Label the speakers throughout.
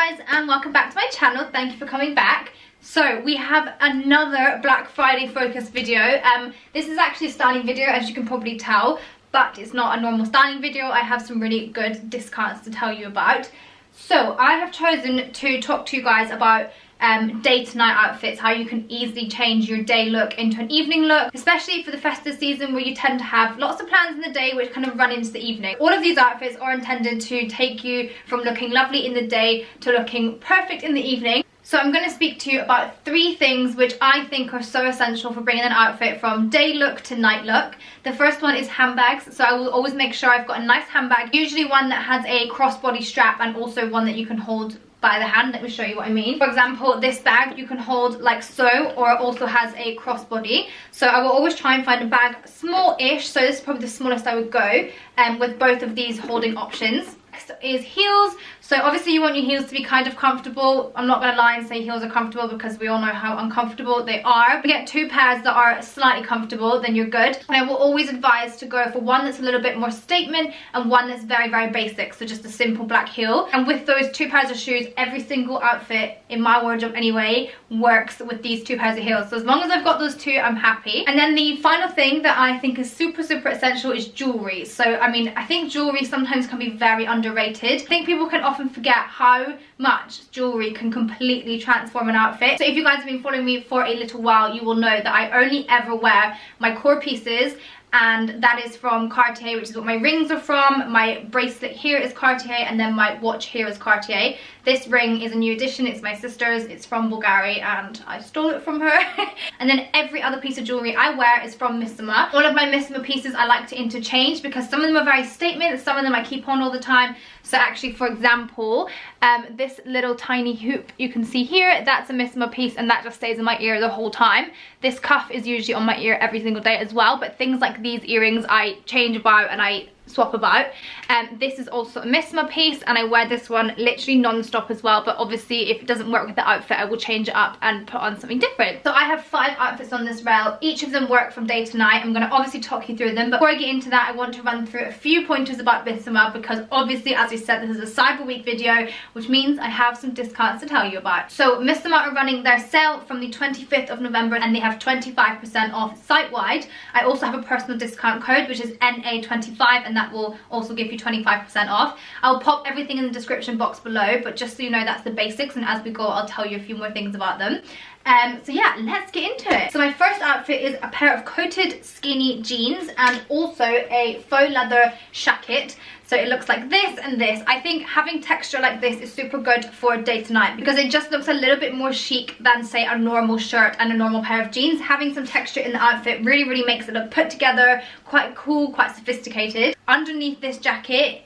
Speaker 1: guys, and welcome back to my channel. Thank you for coming back. So we have another Black Friday focused video. This is actually a styling video, as you can probably tell, but it's not a normal styling video. I have some really good discounts to tell you about. So I have chosen to talk to you guys about day to night outfits, how you can easily change your day look into an evening look, especially for the festive season where you tend to have lots of plans in the day which kind of run into the evening. All of these outfits are intended to take you from looking lovely in the day to looking perfect in the evening. So I'm going to speak to you about 3 things which I think are so essential for bringing an outfit from day look to night look. The first one is handbags. So I will always make sure I've got a nice handbag, usually one that has a crossbody strap and also one that you can hold by the hand. Let me show you what I mean. For example, this bag you can hold like so, or it also has a crossbody. So I will always try and find a bag small-ish, so this is probably the smallest I would go, with both of these holding options. Next is heels. So obviously you want your heels to be kind of comfortable. I'm not going to lie and say heels are comfortable because we all know how uncomfortable they are. If you get 2 pairs that are slightly comfortable, then you're good. And I will always advise to go for one that's a little bit more statement and one that's very, very basic. So just a simple black heel. And with those 2 pairs of shoes, every single outfit in my wardrobe anyway works with these 2 pairs of heels. So as long as I've got those 2, I'm happy. And then the final thing that I think is super, super essential is jewellery. So I mean, I think jewellery sometimes can be very underrated. I think people can often forget how much jewellery can completely transform an outfit. So if you guys have been following me for a little while, you will know that I only ever wear my core pieces, and that is from Cartier, which is what my rings are from. My bracelet here is Cartier, and then my watch here is Cartier. This ring is a new addition. It's my sister's. It's from Bulgaria and I stole it from her. And then every other piece of jewellery I wear is from MISSOMA. All of my MISSOMA pieces I like to interchange because some of them are very statement, some of them I keep on all the time. So actually, for example, this little tiny hoop you can see here, that's a MISSOMA piece and that just stays in my ear the whole time. This cuff is usually on my ear every single day as well, but things like these earrings I change about and I swap about. This is also a MISSOMA piece and I wear this one literally non-stop as well, but obviously if it doesn't work with the outfit I will change it up and put on something different. So I have 5 outfits on this rail. Each of them work from day to night. I'm going to obviously talk you through them, but before I get into that I want to run through a few pointers about MISSOMA because obviously, as I said, this is a Cyber Week video, which means I have some discounts to tell you about. So MISSOMA are running their sale from the 25th of November and they have 25% off site-wide. I also have a personal discount code which is NA25 and that will also give you 25% off. I'll pop everything in the description box below, but just so you know, that's the basics, and as we go I'll tell you a few more things about them. So yeah, let's get into it. So my first outfit is a pair of coated skinny jeans and also a faux leather jacket. So it looks like this and this. I think having texture like this is super good for day to night because it just looks a little bit more chic than say a normal shirt and a normal pair of jeans. Having some texture in the outfit really, really makes it look put together, quite cool, quite sophisticated. Underneath this jacket,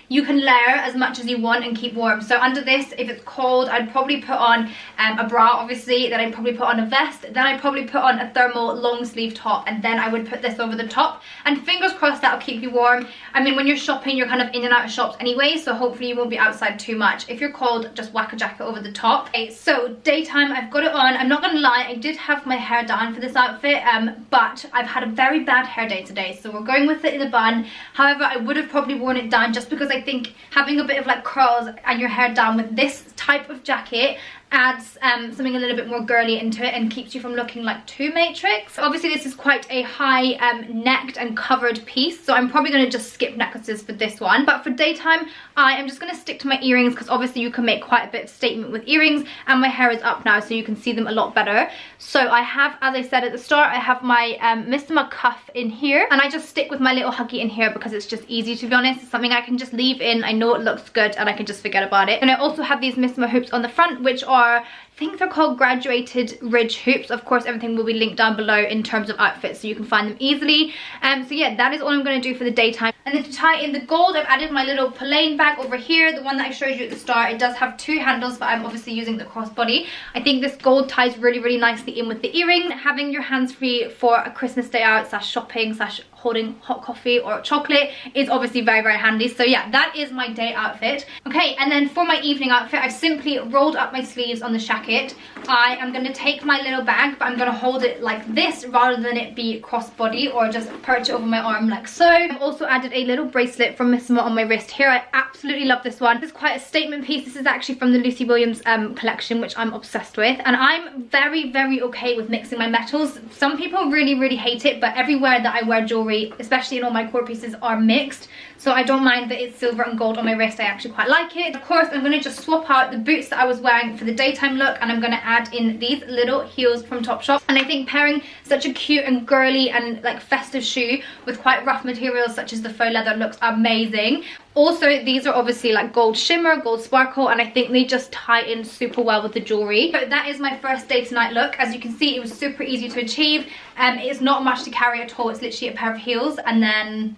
Speaker 1: you can layer as much as you want and keep warm. So under this, if it's cold, I'd probably put on a bra, obviously, then I'd probably put on a vest, then I'd probably put on a thermal long sleeve top, and then I would put this over the top, and fingers crossed that'll keep you warm. I mean, when you're shopping, you're kind of in and out of shops anyway, so hopefully you won't be outside too much. If you're cold, just whack a jacket over the top. Okay, so daytime, I've got it on. I'm not gonna lie, I did have my hair down for this outfit, but I've had a very bad hair day today, so we're going with it in a bun. However, I would have probably worn it down just because I think having a bit of like curls and your hair down with this type of jacket adds something a little bit more girly into it and keeps you from looking like too Matrix. Obviously this is quite a high necked and covered piece, so I'm probably going to just skip necklaces for this one. But for daytime I am just going to stick to my earrings because obviously you can make quite a bit of statement with earrings, and my hair is up now so you can see them a lot better. So I have, as I said at the start, I have my MISSOMA cuff in here, and I just stick with my little huggy in here because it's just easy, to be honest. It's something I can just leave in, I know it looks good and I can just forget about it. And I also have these MISSOMA hoops on the front, which are, I think they're called graduated ridge hoops. Of course, everything will be linked down below in terms of outfits so you can find them easily. So yeah, that is all I'm going to do for the daytime. And then to tie in the gold, I've added my little plain bag over here, the one that I showed you at the start. It does have 2 handles, but I'm obviously using the crossbody. I think this gold ties really, really nicely in with the earring. Having your hands free for a Christmas day out / shopping / holding hot coffee or chocolate is obviously very, very handy. So yeah, that is my day outfit. Okay, and then for my evening outfit, I've simply rolled up my sleeves on the jacket pack it, I am going to take my little bag, but I'm going to hold it like this rather than it be crossbody, or just perch it over my arm like so. I've also added a little bracelet from MISSOMA on my wrist here. I absolutely love this one. It's quite a statement piece. This is actually from the Lucy Williams collection, which I'm obsessed with, and I'm very okay with mixing my metals. Some people really hate it, but everywhere that I wear jewelry, especially in all my core pieces, are mixed, so I don't mind that it's silver and gold on my wrist. I actually quite like it. Of course, I'm going to just swap out the boots that I was wearing for the daytime look, and I'm going to add in these little heels from Topshop. And I think pairing such a cute and girly and like festive shoe with quite rough materials such as the faux leather looks amazing. Also, these are obviously like gold shimmer, gold sparkle, and I think they just tie in super well with the jewelry. So that is my first day to night look. As you can see, it was super easy to achieve. It's not much to carry at all. It's literally a pair of heels, and then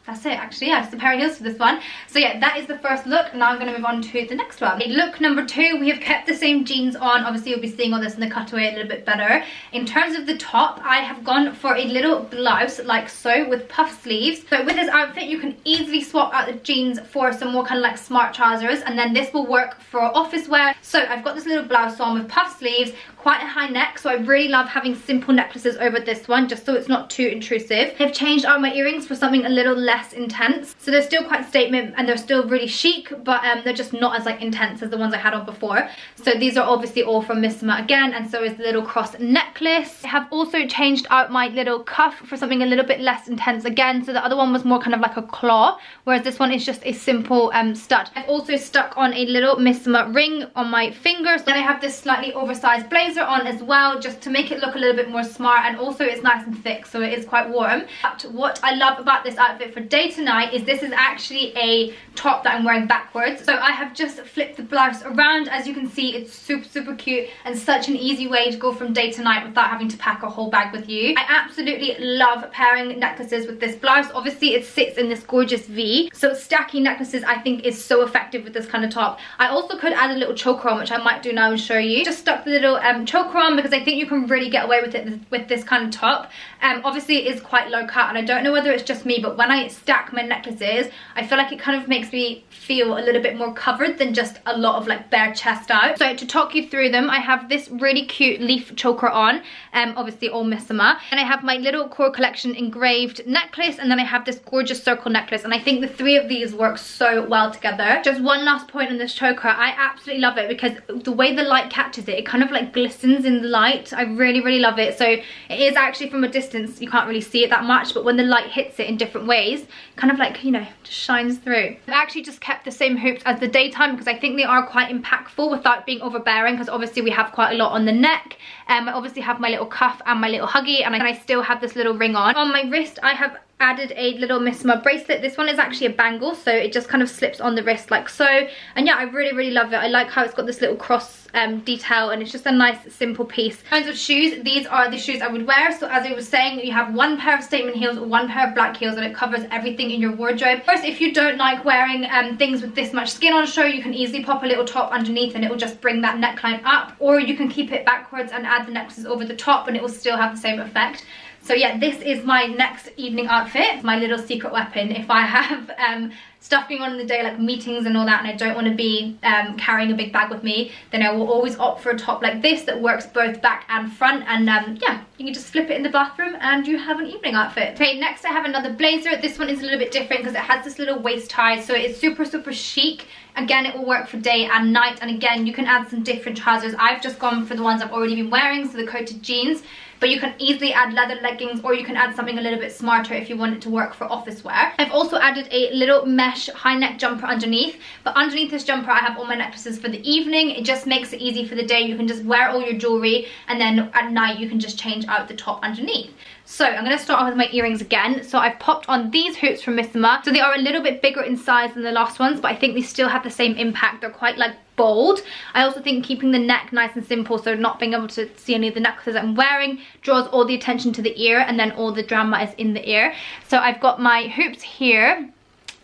Speaker 1: that's it actually. Yeah, just a pair of heels for this one. So yeah, that is the first look. Now I'm going to move on to the next one. Okay, look number 2, we have kept the same jeans on. Obviously you'll be seeing all this in the cutaway a little bit better. In terms of the top, I have gone for a little blouse like so with puff sleeves. So with this outfit you can easily swap out the jeans for some more kind of like smart trousers, and then this will work for office wear. So I've got this little blouse on with puff sleeves, quite a high neck, so I really love having simple necklaces over this one just so it's not too intrusive. I've changed out my earrings for something a little less intense, so they're still quite statement and they're still really chic, but they're just not as like intense as the ones I had on before. So these are obviously all from MISSOMA again, and so is the little cross necklace. I have also changed out my little cuff for something a little bit less intense again, so the other one was more kind of like a claw, whereas this one is just a simple stud. I've also stuck on a little MISSOMA ring on my finger. Then I have this slightly oversized blazer on as well, just to make it look a little bit more smart, and also it's nice and thick, so it is quite warm. But what I love about this outfit for day to night is this is actually a top that I'm wearing backwards. So I have just flipped the blouse around. As you can see, it's super cute and such an easy way to go from day to night without having to pack a whole bag with you. I absolutely love pairing necklaces with this blouse. Obviously it sits in this gorgeous V, so stacking necklaces I think is so effective with this kind of top. I also could add a little choker on, which I might do now and show you. Just stuck the little choker on because I think you can really get away with it with this kind of top. Obviously it is quite low cut, and I don't know whether it's just me, but when I stack my necklaces I feel like it kind of makes me feel a little bit more covered than just a lot of like bare chest out. So to talk you through them, I have this really cute leaf choker on, obviously all MISSOMA, and I have my little core collection engraved necklace, and then I have this gorgeous circle necklace, and I think the 3 of these work so well together. Just one last point on this choker, I absolutely love it because the way the light catches it, it kind of like glistens in the light. I really love it. So it is actually from a distance, you can't really see it that much, but when the light hits it in different ways, kind of like, you know, just shines through. I've actually just kept the same hoops as the daytime because I think they are quite impactful without being overbearing, because obviously we have quite a lot on the neck. I obviously have my little cuff and my little huggy, and I still have this little ring on. On my wrist I have added a little MISSOMA bracelet. This one is actually a bangle, so it just kind of slips on the wrist like so, and yeah, I really love it. I like how it's got this little cross detail, and it's just a nice simple piece. In terms of shoes, these are the shoes I would wear. So as I was saying, you have 1 pair of statement heels, 1 pair of black heels, and it covers everything in your wardrobe. Of course, if you don't like wearing things with this much skin on show, you can easily pop a little top underneath and it will just bring that neckline up, or you can keep it backwards and add the necklaces over the top and it will still have the same effect. So yeah, this is my next evening outfit, my little secret weapon. If I have stuff going on in the day like meetings and all that, and I don't want to be carrying a big bag with me, then I will always opt for a top like this that works both back and front, and yeah, you can just flip it in the bathroom and you have an evening outfit. Okay, next I have another blazer. This one is a little bit different because it has this little waist tie, so it's super chic. Again, it will work for day and night, and again you can add some different trousers. I've just gone for the ones I've already been wearing, so the coated jeans, but you can easily add leather leggings, or you can add something a little bit smarter if you want it to work for office wear. I've also added a little mesh high neck jumper underneath, but underneath this jumper I have all my necklaces for the evening. It just makes it easy for the day. You can just wear all your jewelry, and then at night you can just change out the top underneath. So I'm going to start off with my earrings again. So I've popped on these hoops from MISSOMA. So they are a little bit bigger in size than the last ones, but I think they still have the same impact. They're quite like bold. I also think keeping the neck nice and simple, so not being able to see any of the necklaces I'm wearing, draws all the attention to the ear, and then all the drama is in the ear. So I've got my hoops here.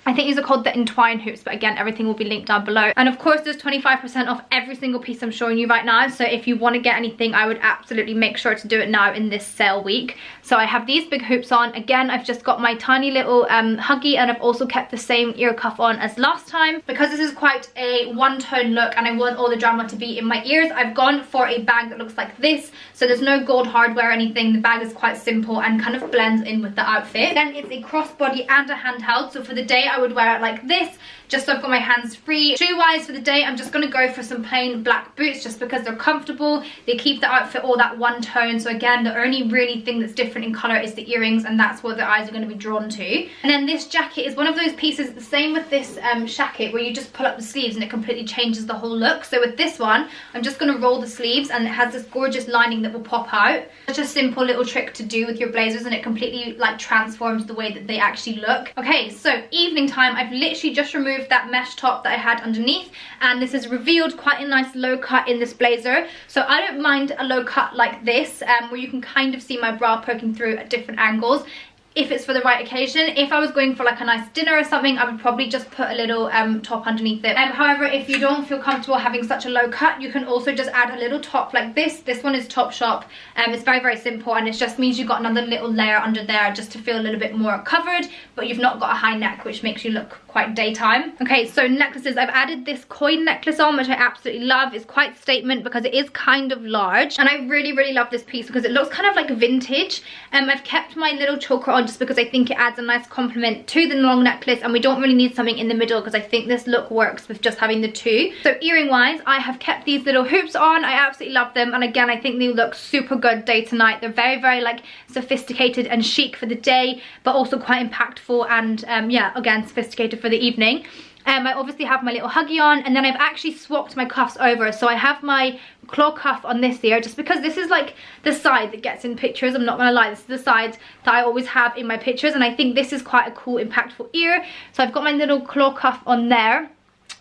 Speaker 1: I think these are called the entwine hoops, but again, everything will be linked down below. And of course, there's 25% off every single piece I'm showing you right now. So if you want to get anything, I would absolutely make sure to do it now in this sale week. So I have these big hoops on. Again, I've just got my tiny little huggy, and I've also kept the same ear cuff on as last time. Because this is quite a one-tone look and I want all the drama to be in my ears, I've gone for a bag that looks like this. So there's no gold hardware or anything. The bag is quite simple and kind of blends in with the outfit. Then it's a crossbody and a handheld. So for the day, I would wear it like this, just so I've got my hands free. Shoe wise for the day, I'm just going to go for some plain black boots just because they're comfortable. They keep the outfit all that one tone. So again, the only really thing that's different in colour is the earrings, and that's what the eyes are going to be drawn to. And then this jacket is one of those pieces, the same with this shacket, where you just pull up the sleeves and it completely changes the whole look. So with this one, I'm just going to roll the sleeves, and it has this gorgeous lining that will pop out. Such a simple little trick to do with your blazers, and it completely like transforms the way that they actually look. Okay, so evening time, I've literally just removed that mesh top that I had underneath, and this has revealed quite a nice low cut in this blazer. So I don't mind a low cut like this, where you can kind of see my bra poking through at different angles, if it's for the right occasion. If I was going for like a nice dinner or something, I would probably just put a little top underneath it. However, if you don't feel comfortable having such a low cut, you can also just add a little top like this. This one is Topshop. It's very, very simple, and it just means you've got another little layer under there just to feel a little bit more covered, but you've not got a high neck, which makes you look quite daytime. Okay, so necklaces. I've added this coin necklace on, which I absolutely love. It's quite statement because it is kind of large, and I really, really love this piece because it looks kind of like vintage. I've kept my little choker on just because I think it adds a nice complement to the long necklace, and we don't really need something in the middle because I think this look works with just having the two. So earring wise, I have kept these little hoops on. I absolutely love them, and again, I think they look super good day to night. They're very, very like sophisticated and chic for the day, but also quite impactful and yeah, again, sophisticated for the evening. I obviously have my little huggy on, and then I've actually swapped my cuffs over. So I have my claw cuff on this ear, just because this is like the side that gets in pictures. I'm not gonna lie, this is the side that I always have in my pictures, and I think this is quite a cool, impactful ear. So I've got my little claw cuff on there.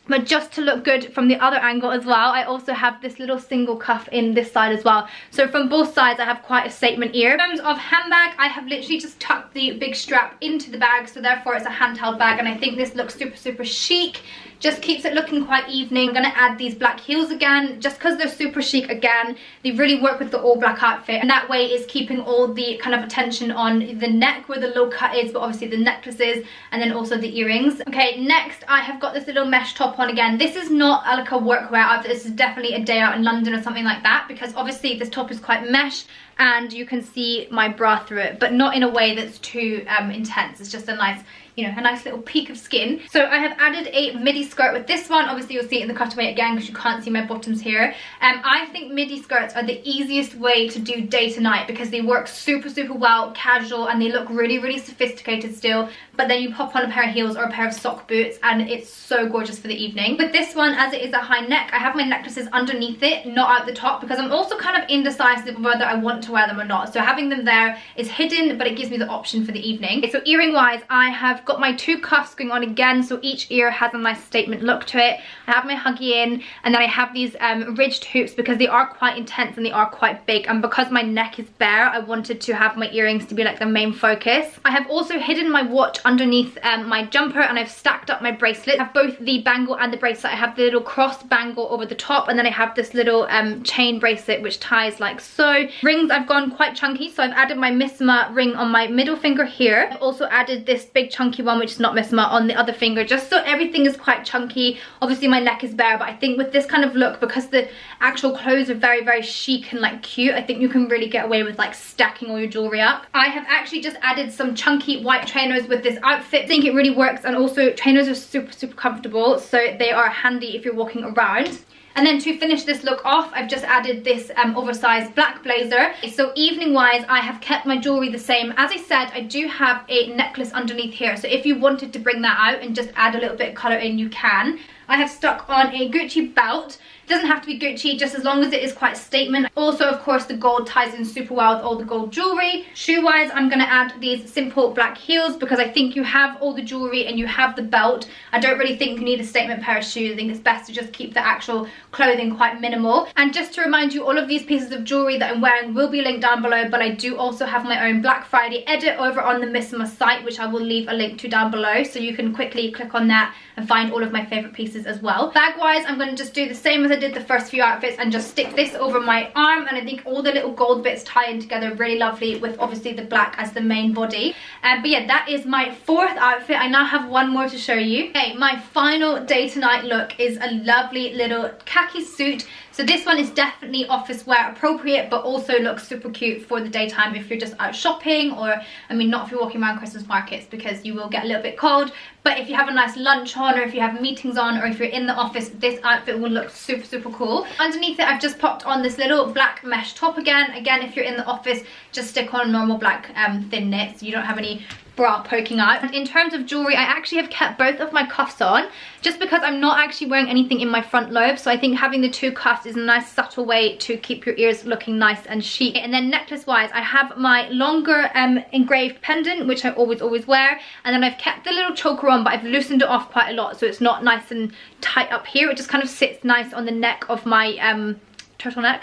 Speaker 1: But just to look good from the other angle as well, I also have this little single cuff in this side as well. So from both sides, I have quite a statement ear. In terms of handbag, I have literally just tucked the big strap into the bag, so therefore it's a handheld bag, and I think this looks super, super chic. Just keeps it looking quite evening. I'm gonna add these black heels again, just because they're super chic again. They really work with the all black outfit, and that way is keeping all the kind of attention on the neck where the low cut is, but obviously the necklaces, and then also the earrings. Okay, next I have got this little mesh top on again. This is not like a workwear outfit. This is definitely a day out in London or something like that, because obviously this top is quite mesh and you can see my bra through it, but not in a way that's too intense. It's just a nice, you know, a nice little peak of skin. So I have added a midi skirt with this one. Obviously you'll see it in the cutaway again because you can't see my bottoms here. I think midi skirts are the easiest way to do day to night because they work super, super well, casual, and they look really, really sophisticated still. But then you pop on a pair of heels or a pair of sock boots and it's so gorgeous for the evening. With this one, as it is a high neck, I have my necklaces underneath it, not out the top, because I'm also kind of indecisive whether I want to wear them or not. So having them there is hidden, but it gives me the option for the evening. Okay, so earring wise, I have got my two cuffs going on again, so each ear has a nice statement look to it. I have my huggy in, and then I have these ridged hoops because they are quite intense and they are quite big, and because my neck is bare, I wanted to have my earrings to be like the main focus. I have also hidden my watch underneath my jumper, and I've stacked up my bracelet. I have both the bangle and the bracelet. I have the little cross bangle over the top, and then I have this little chain bracelet which ties like so. Rings, I've gone quite chunky, so I've added my MISSOMA ring on my middle finger here. I've also added this big chunky one, which is not MISSOMA, on the other finger, just so everything is quite chunky. Obviously my neck is bare, but I think with this kind of look, because the actual clothes are very, very chic and like cute, I think you can really get away with like stacking all your jewelry up. I have actually just added some chunky white trainers with this outfit. I think it really works, and also trainers are super, super comfortable, so they are handy if you're walking around. And then to finish this look off, I've just added this oversized black blazer. So evening wise, I have kept my jewelry the same. As I said, I do have a necklace underneath here, so if you wanted to bring that out and just add a little bit of colour in, you can. I have stuck on a Gucci belt. It doesn't have to be Gucci, just as long as it is quite statement. Also, of course, the gold ties in super well with all the gold jewellery. Shoe-wise, I'm going to add these simple black heels because I think you have all the jewellery and you have the belt. I don't really think you need a statement pair of shoes. I think it's best to just keep the actual clothing quite minimal. And just to remind you, all of these pieces of jewellery that I'm wearing will be linked down below, but I do also have my own Black Friday edit over on the MISSOMA site, which I will leave a link to down below, so you can quickly click on that and find all of my favourite pieces as well. Bag-wise, I'm going to just do the same as I did the first few outfits and just stick this over my arm, and I think all the little gold bits tie in together really lovely with obviously the black as the main body. But yeah, that is my fourth outfit. I now have one more to show you. Okay, my final day to night look is a lovely little khaki suit. So this one is definitely office wear appropriate, but also looks super cute for the daytime if you're just out shopping, or I mean not if you're walking around Christmas markets because you will get a little bit cold, but if you have a nice lunch on, or if you have meetings on, or if you're in the office, this outfit will look super cool. Underneath it, I've just popped on this little black mesh top again. Again, if you're in the office, just stick on normal black thin knit so you don't have any bra poking out. And in terms of jewellery, I actually have kept both of my cuffs on just because I'm not actually wearing anything in my front lobe, so I think having the two cuffs is a nice subtle way to keep your ears looking nice and chic. And then necklace wise, I have my longer engraved pendant, which I always wear, and then I've kept the little choker on, but I've loosened it off quite a lot so it's not nice and tight up here. It just kind of sits nice on the neck of my turtleneck,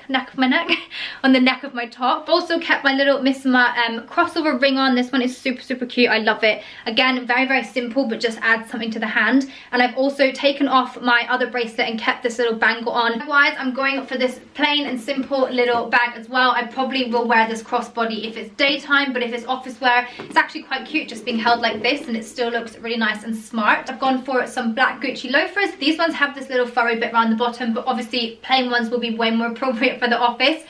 Speaker 1: on the neck of my top. Also kept my little MISSOMA crossover ring on. This one is super cute. I love it. Again, very simple, but just adds something to the hand. And I've also taken off my other bracelet and kept this little bangle on. Otherwise, I'm going for this plain and simple little bag as well. I probably will wear this crossbody if it's daytime, but if it's office wear, it's actually quite cute just being held like this, and it still looks really nice and smart. I've gone for some black Gucci loafers. These ones have this little furry bit around the bottom, but obviously plain ones will be way more appropriate for the office.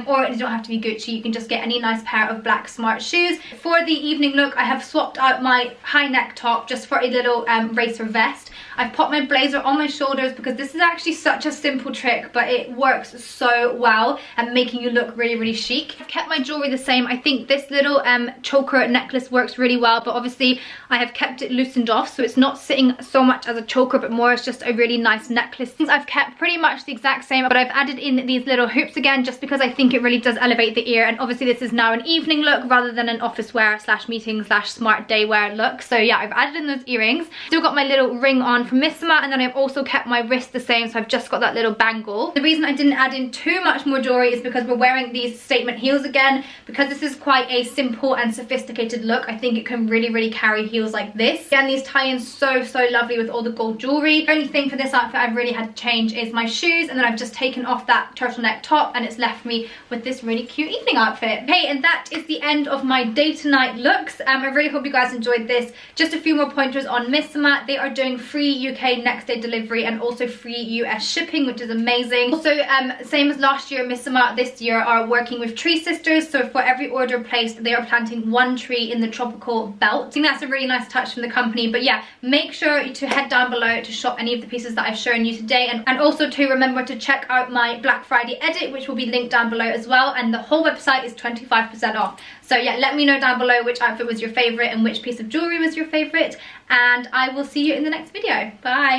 Speaker 1: Or it don't have to be Gucci, you can just get any nice pair of black smart shoes. For the evening look, I have swapped out my high neck top just for a little racer vest. I've popped my blazer on my shoulders because this is actually such a simple trick, but it works so well and making you look really chic. I've kept my jewellery the same. I think this little choker necklace works really well, but obviously I have kept it loosened off so it's not sitting so much as a choker, but more as just a really nice necklace. I've kept pretty much the exact same, but I've added in these little hoops again just because I think it really does elevate the ear, and obviously this is now an evening look rather than an office wear / meeting / smart day wear look. So yeah, I've added in those earrings. Still got my little ring on from MISSOMA, and then I've also kept my wrist the same, so I've just got that little bangle. The reason I didn't add in too much more jewellery is because we're wearing these statement heels again. Because this is quite a simple and sophisticated look, I think it can really carry heels like this. Again, these tie in so lovely with all the gold jewellery. The only thing for this outfit I've really had to change is my shoes, and then I've just taken off that turtleneck top, and it's left me with this really cute evening outfit. Okay, and that is the end of my day to night looks. I really hope you guys enjoyed this. Just a few more pointers on MISSOMA. They are doing free UK next day delivery and also free US shipping, which is amazing. Also, same as last year, MISSOMA this year are working with Tree Sisters, so for every order placed, they are planting one tree in the tropical belt. I think that's a really nice touch from the company. But yeah, make sure to head down below to shop any of the pieces that I've shown you today, and also to remember to check out my Black Friday edit, which will be linked down below as well, and the whole website is 25% off. So yeah, let me know down below which outfit was your favorite and which piece of jewelry was your favorite, and I will see you in the next video. Bye.